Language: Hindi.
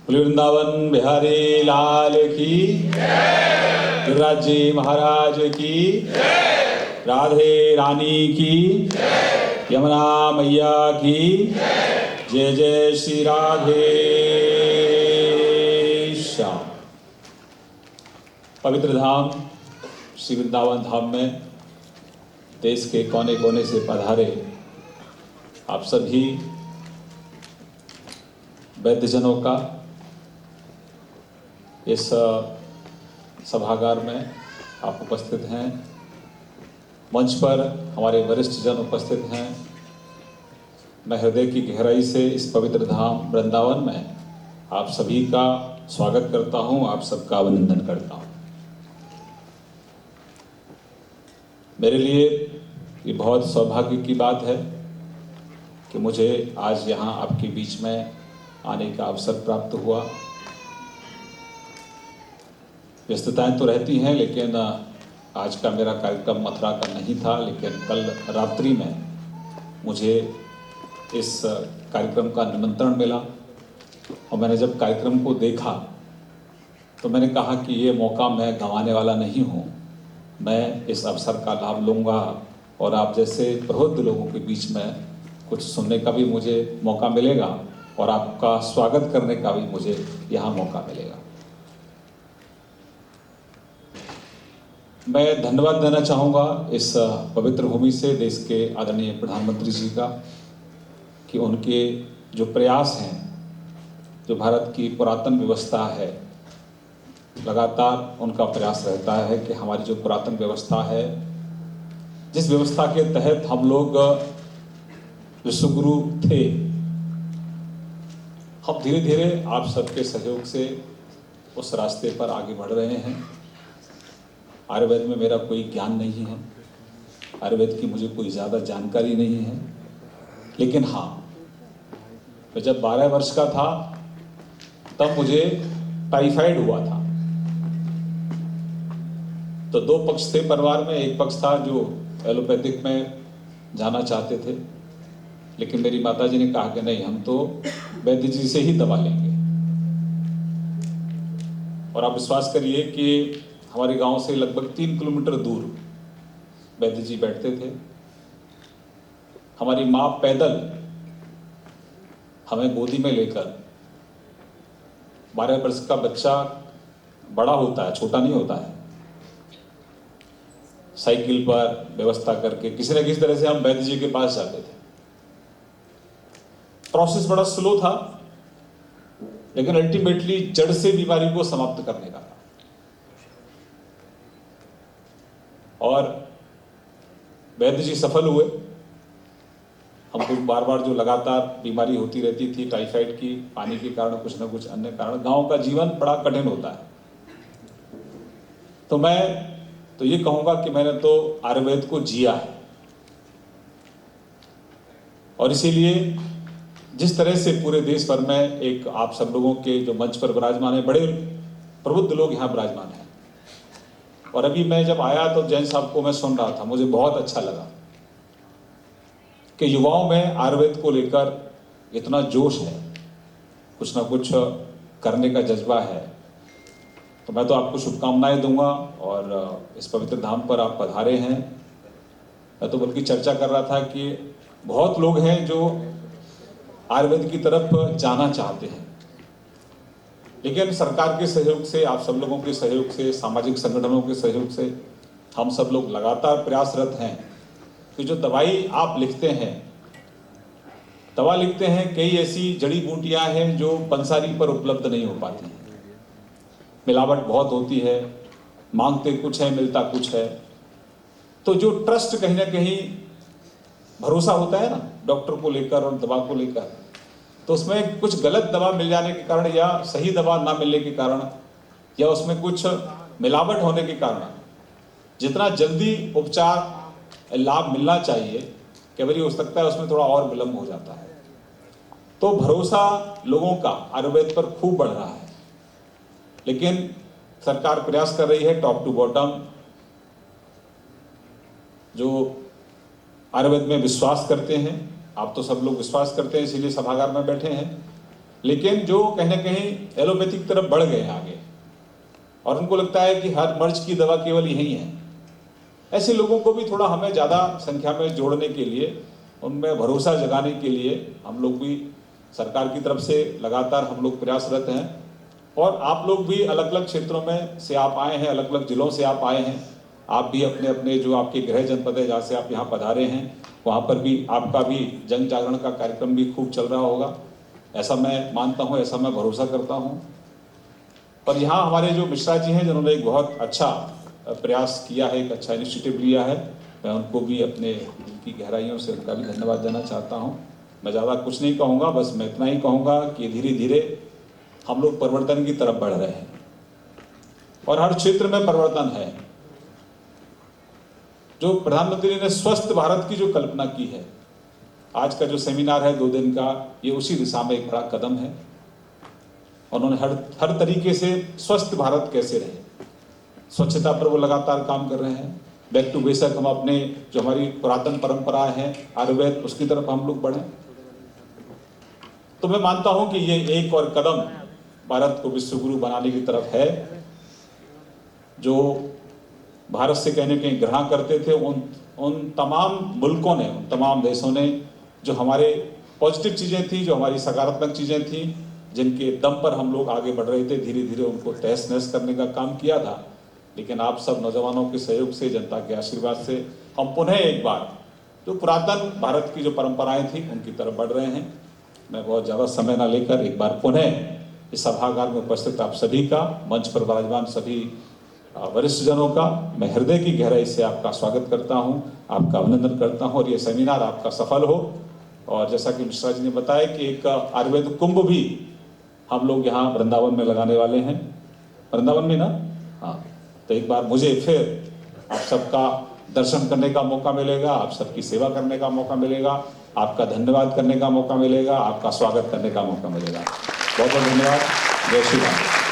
बोले वृंदावन बिहारी लाल की जय, गिरिराज जी महाराज की जय, राधे रानी की जय, यमुना मैया की जय, जय जय श्री राधे श्याम। पवित्र धाम श्री वृंदावन धाम में देश के कोने कोने से पधारे आप सभी वैद्यजनों का इस सभागार में आप उपस्थित हैं, मंच पर हमारे वरिष्ठ जन उपस्थित हैं। मैं हृदय की गहराई से इस पवित्र धाम वृंदावन में आप सभी का स्वागत करता हूं, आप सबका अभिनंदन करता हूं। मेरे लिए ये बहुत सौभाग्य की बात है कि मुझे आज यहाँ आपके बीच में आने का अवसर प्राप्त हुआ। व्यस्तताएं तो रहती हैं, लेकिन आज का मेरा कार्यक्रम मथुरा का नहीं था, लेकिन कल रात्रि में मुझे इस कार्यक्रम का निमंत्रण मिला और मैंने जब कार्यक्रम को देखा तो मैंने कहा कि ये मौका मैं गंवाने वाला नहीं हूँ। मैं इस अवसर का लाभ लूँगा और आप जैसे प्रबुद्ध लोगों के बीच में कुछ सुनने का भी मुझे मौका मिलेगा और आपका स्वागत करने का भी मुझे यहाँ मौका मिलेगा। मैं धन्यवाद देना चाहूँगा इस पवित्र भूमि से देश के आदरणीय प्रधानमंत्री जी का कि उनके जो प्रयास हैं, जो भारत की पुरातन व्यवस्था है, लगातार उनका प्रयास रहता है कि हमारी जो पुरातन व्यवस्था है, जिस व्यवस्था के तहत हम लोग विश्वगुरु थे, हम धीरे धीरे आप सबके सहयोग से उस रास्ते पर आगे बढ़ रहे हैं। आयुर्वेद में मेरा कोई ज्ञान नहीं है, आयुर्वेद की मुझे कोई ज़्यादा जानकारी नहीं है, लेकिन हाँ, मैं जब 12 वर्ष का था तब मुझे टाइफाइड हुआ था। तो दो पक्ष थे परिवार में, एक पक्ष था जो एलोपैथिक में जाना चाहते थे, लेकिन मेरी माताजी ने कहा कि नहीं, हम तो वैद्य जी से ही दवा लेंगे। और आप विश्वास करिए कि हमारे गांव से लगभग 3 किलोमीटर दूर वैद्य जी बैठते थे। हमारी माँ पैदल हमें गोदी में लेकर, 12 वर्ष का बच्चा बड़ा होता है, छोटा नहीं होता है, साइकिल पर व्यवस्था करके किसी न किसी तरह से हम वैद्य जी के पास जाते थे। प्रोसेस बड़ा स्लो था, लेकिन अल्टीमेटली जड़ से बीमारी को समाप्त करने का था। और वैद्य जी सफल हुए। हमको बार बार जो लगातार बीमारी होती रहती थी टाइफाइड की, पानी के कारण, कुछ न कुछ अन्य कारण, गांव का जीवन बड़ा कठिन होता है। तो मैं तो ये कहूंगा कि मैंने तो आयुर्वेद को जिया है। और इसीलिए जिस तरह से पूरे देश भर में एक आप सब लोगों के जो मंच पर विराजमान है, बड़े प्रबुद्ध लोग यहाँ विराजमान हैं। और अभी मैं जब आया तो जैन साहब को मैं सुन रहा था, मुझे बहुत अच्छा लगा कि युवाओं में आयुर्वेद को लेकर इतना जोश है, कुछ ना कुछ करने का जज्बा है। तो मैं तो आपको शुभकामनाएं दूंगा। और इस पवित्र धाम पर आप पधारे हैं। मैं तो बल्कि चर्चा कर रहा था कि बहुत लोग हैं जो आयुर्वेद की तरफ जाना चाहते हैं, लेकिन सरकार के सहयोग से, आप सब लोगों के सहयोग से, सामाजिक संगठनों के सहयोग से हम सब लोग लगातार प्रयासरत हैं कि जो दवाई आप लिखते हैं, दवा लिखते हैं, कई ऐसी जड़ी बूटियां हैं जो पंसारी पर उपलब्ध नहीं हो पाती हैं। मिलावट बहुत होती है, मांगते कुछ है, मिलता कुछ है। तो जो ट्रस्ट कहीं ना कहीं भरोसा होता है ना डॉक्टर को लेकर और दवा को लेकर, तो उसमें कुछ गलत दवा मिल जाने के कारण या सही दवा ना मिलने के कारण या उसमें कुछ मिलावट होने के कारण जितना जल्दी उपचार लाभ मिलना चाहिए, केवल हो सकता है उसमें थोड़ा और विलंब हो जाता है। तो भरोसा लोगों का आयुर्वेद पर खूब बढ़ रहा है, लेकिन सरकार प्रयास कर रही है टॉप टू बॉटम, जो आयुर्वेद में विश्वास करते हैं। आप तो सब लोग विश्वास करते हैं, इसीलिए सभागार में बैठे हैं, लेकिन जो कहीं ना कहीं एलोपैथी की तरफ बढ़ गए हैं आगे, और उनको लगता है कि हर मर्ज की दवा केवल यही है। ऐसे लोगों को भी थोड़ा हमें ज़्यादा संख्या में जोड़ने के लिए, उनमें भरोसा जगाने के लिए हम लोग भी सरकार की तरफ से लगातार हम लोग प्रयासरत हैं। और आप लोग भी अलग अलग क्षेत्रों में से आप आए हैं, अलग अलग जिलों से आप आए हैं। आप भी अपने अपने जो आपके गृह जनपद है जहाँ से आप यहाँ पधारे हैं, वहाँ पर भी आपका भी जन जागरण का कार्यक्रम भी खूब चल रहा होगा, ऐसा मैं मानता हूँ, ऐसा मैं भरोसा करता हूँ। और यहाँ हमारे जो मिश्रा जी हैं जिन्होंने एक बहुत अच्छा प्रयास किया है, एक अच्छा इनिशिएटिव लिया है, मैं उनको भी अपने दिल की गहराइयों से उनका भी धन्यवाद देना चाहता हूँ। मैं ज़्यादा कुछ नहीं कहूँगा, बस मैं इतना ही कहूँगा कि धीरे धीरे हम लोग परिवर्तन की तरफ बढ़ रहे हैं और हर क्षेत्र में परिवर्तन है। जो प्रधानमंत्री ने स्वस्थ भारत की जो कल्पना की है, आज का जो सेमिनार है 2 दिन का, ये उसी दिशा में एक बड़ा कदम है। उन्होंने हर तरीके से स्वस्थ भारत कैसे रहे, स्वच्छता पर वो लगातार काम कर रहे हैं। बैक टू बेसिक, हम अपने जो हमारी पुरातन परंपराएं हैं आयुर्वेद, उसकी तरफ हम लोग बढ़ें। तो मैं मानता हूं कि ये एक और कदम भारत को विश्व गुरु बनाने की तरफ है। जो भारत से कहने के ग्रहण करते थे, उन तमाम मुल्कों ने, उन तमाम देशों ने जो हमारे पॉजिटिव चीज़ें थी, जो हमारी सकारात्मक चीज़ें थी, जिनके दम पर हम लोग आगे बढ़ रहे थे, धीरे धीरे उनको तहस नहस करने का काम किया था। लेकिन आप सब नौजवानों के सहयोग से, जनता के आशीर्वाद से हम पुनः एक बार जो पुरातन भारत की जो परंपराएं थी उनकी तरफ बढ़ रहे हैं। मैं बहुत ज़्यादा समय ना लेकर एक बार पुनः इस सभागार में उपस्थित आप सभी का, मंच पर विराजमान सभी वरिष्ठ जनों का मैं हृदय की गहराई से आपका स्वागत करता हूं, आपका अभिनंदन करता हूं और ये सेमिनार आपका सफल हो। और जैसा कि मिश्रा जी ने बताया कि एक आयुर्वेद कुंभ भी हम लोग यहाँ वृंदावन में लगाने वाले हैं। वृंदावन में ना, हाँ, तो एक बार मुझे फिर आप सबका दर्शन करने का मौका मिलेगा, आप सबकी सेवा करने का मौका मिलेगा, आपका धन्यवाद करने का मौका मिलेगा, आपका स्वागत करने का मौका मिलेगा। बहुत बहुत धन्यवाद। जय श्री राम।